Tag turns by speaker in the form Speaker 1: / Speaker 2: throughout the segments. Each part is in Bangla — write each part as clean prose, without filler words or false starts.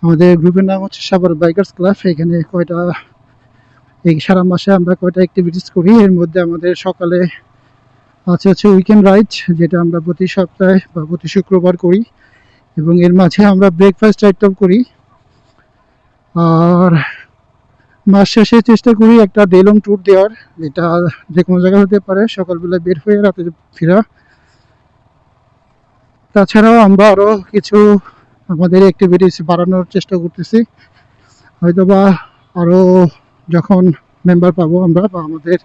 Speaker 1: আমাদের গ্রুপের নাম হচ্ছে সাভার বাইকার্স ক্লাব। এখানে এই সারা মাসে আমরা কয়টা অ্যাক্টিভিটিস করি। এর মধ্যে আমাদের সকালে হচ্ছে উইকেন্ড রাইড, যেটা আমরা প্রতি সপ্তাহে বা প্রতি শুক্রবার করি, এবং এর মাঝে আমরা ব্রেকফাস্ট রাইডটাও করি। আর মাস শেষে চেষ্টা করি একটা ডে লং ট্যুর দেওয়ার, যেটা যে কোনো জায়গায় হতে পারে, সকালবেলা বের হয়ে রাতে ফেরা। তাছাড়াও আমরা আরও কিছু আমাদের অ্যাক্টিভিটিস বাড়ানোর চেষ্টা করতেছি। হয়তোবা আরও যখন মেম্বার পাবো আমরা, বা আমাদের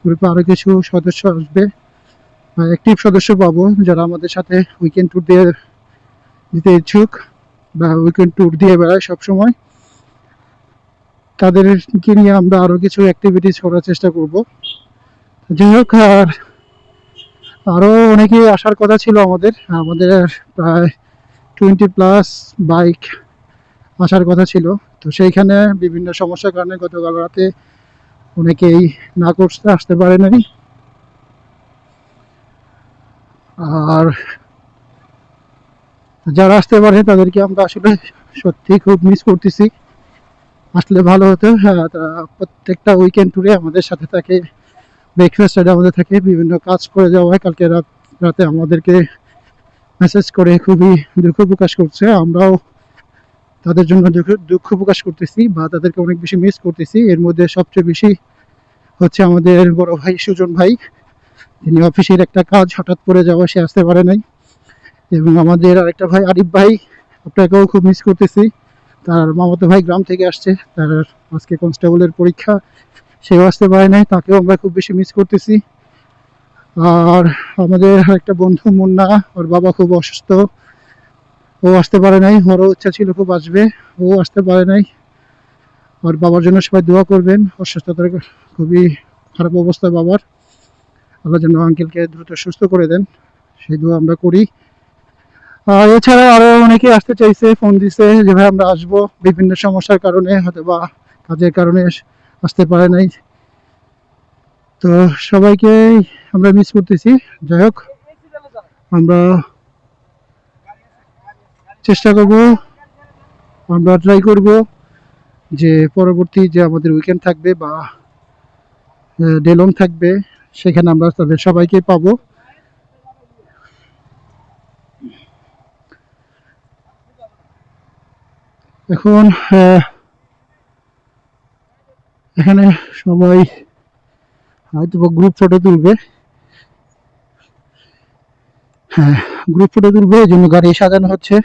Speaker 1: গ্রুপে আরও কিছু সদস্য আসবে, অ্যাক্টিভ সদস্য পাবো যারা আমাদের সাথে উইকেন্ড ট্যুর দিতে ইচ্ছুক বা উইকেন্ড ট্যুর দিয়ে বেড়ায় সবসময়, তাদেরকে নিয়ে আমরা আরও কিছু অ্যাক্টিভিটিস করার চেষ্টা করব। যাই হোক, আরও অনেকে আসার কথা ছিল আমাদের প্রায় 20+ বাইক আসার কথা ছিল। তো সেইখানে বিভিন্ন সমস্যার কারণে গতকাল রাতে অনেকেই না করতে আসতে পারে নাই। আর যারা আসতে পারে তাদেরকে আমরা আসলে সত্যি খুব মিস করতেছি। আসলে ভালো হতো। হ্যাঁ, প্রত্যেকটা উইকেন্ড ট্যুরে আমাদের সাথে থাকে, ব্রেকফাস্ট রাইডে আমাদের থাকে, বিভিন্ন কাজ করে যাওয়া হয়। কালকে রাতে আমাদেরকে মেসেজ করে খুবই দুঃখ প্রকাশ করছে। আমরাও তাদের জন্য দুঃখ প্রকাশ করতেছি বা তাদেরকে অনেক বেশি মিস করতেছি। এর মধ্যে সবচেয়ে বেশি হচ্ছে আমাদের বড় ভাই সুজন ভাই, তিনি অফিসের একটা কাজ হঠাৎ পড়ে যাওয়া, সে আসতে পারে নাই। এবং আমাদের আরেকটা ভাই আরিফ ভাই, আপনাকেও খুব মিস করতেছি। তার মামাতো ভাই গ্রাম থেকে আসছে, তার আজকে কনস্টেবলের পরীক্ষা, সেও আসতে পারে নাই, তাকেও আমরা খুব বেশি মিস করতেছি। আর আমাদের আরেকটা বন্ধু মুন্না, ওর বাবা খুব অসুস্থ, ও আসতে পারে নাই। ওরও ইচ্ছা ছিল খুব আসবে, ও আসতে পারে নাই। ওর বাবার জন্য সবাই দোয়া করবেন। অসুস্থতার খুবই খারাপ অবস্থা বাবার, আল্লাহ যেন আঙ্কেলকে দ্রুত সুস্থ করে দেন, সেই দোয়া আমরা করি। আর এছাড়া আরো অনেকে আসতে চাইছে, ফোন দিছে যে ভাই আমরা আসবো, বিভিন্ন সমস্যার কারণে হয়তো বা কাজের কারণে আসতে পারে নাই। তো সবাইকে আমরা মিস করতেছি। যাই হোক, আমরা চেষ্টা করব, আমরা ট্রাই করব যে পরবর্তী যে আমাদের উইকেন্ড থাকবে বা ডে লং থাকবে, সেখানে আমরা তাদের সবাইকে পাবো। এখন এখানে সবাই হয়তো গ্রুপ ফটো তুলবে। হ্যাঁ, গ্রুপ ফটো তুলবে, এই জন্য গাড়ি সাজানো হচ্ছে।